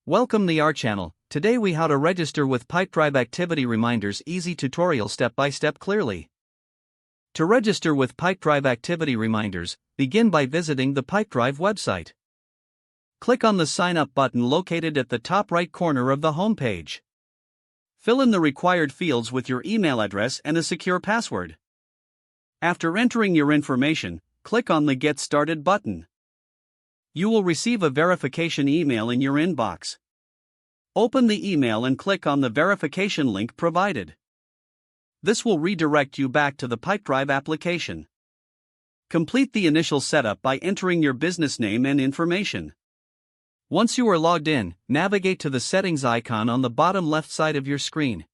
Welcome to our channel. Today we how to register with Pipedrive activity reminders, easy tutorial step by step clearly. To register with Pipedrive activity reminders, begin by visiting the Pipedrive website. Click on the sign up button located at the top right corner of the home page. Fill in the required fields with your email address and a secure password. After entering your information, click on the Get Started button. You will receive a verification email in your inbox. Open the email and click on the verification link provided. This will redirect you back to the Pipedrive application. Complete the initial setup by entering your business name and information. Once you are logged in, navigate to the settings icon on the bottom left side of your screen.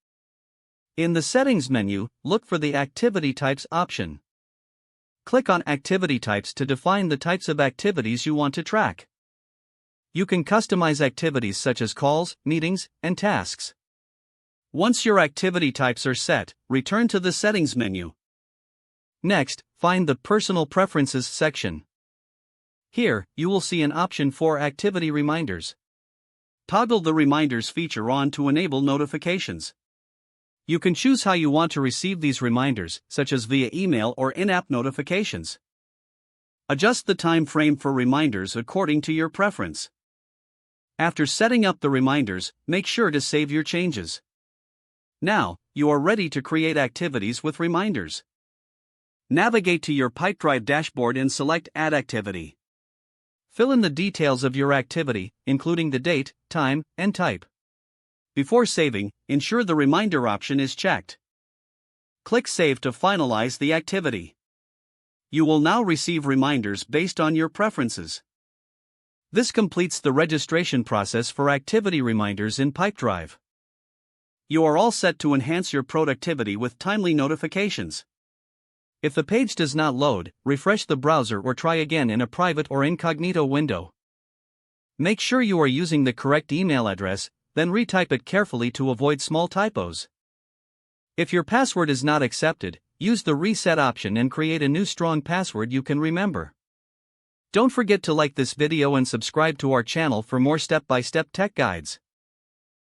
In the settings menu, look for the activity types option. Click on Activity Types to define the types of activities you want to track. You can customize activities such as calls, meetings, and tasks. Once your activity types are set, return to the Settings menu. Next, find the Personal Preferences section. Here, you will see an option for activity reminders. Toggle the Reminders feature on to enable notifications. You can choose how you want to receive these reminders, such as via email or in-app notifications. Adjust the time frame for reminders according to your preference. After setting up the reminders, make sure to save your changes. Now, you are ready to create activities with reminders. Navigate to your Pipedrive dashboard and select Add Activity. Fill in the details of your activity, including the date, time, and type. Before saving, ensure the reminder option is checked. Click Save to finalize the activity. You will now receive reminders based on your preferences. This completes the registration process for activity reminders in Pipedrive. You are all set to enhance your productivity with timely notifications. If the page does not load, refresh the browser or try again in a private or incognito window. Make sure you are using the correct email address, then retype it carefully to avoid small typos. If your password is not accepted, use the reset option and create a new strong password you can remember. Don't forget to like this video and subscribe to our channel for more step-by-step tech guides.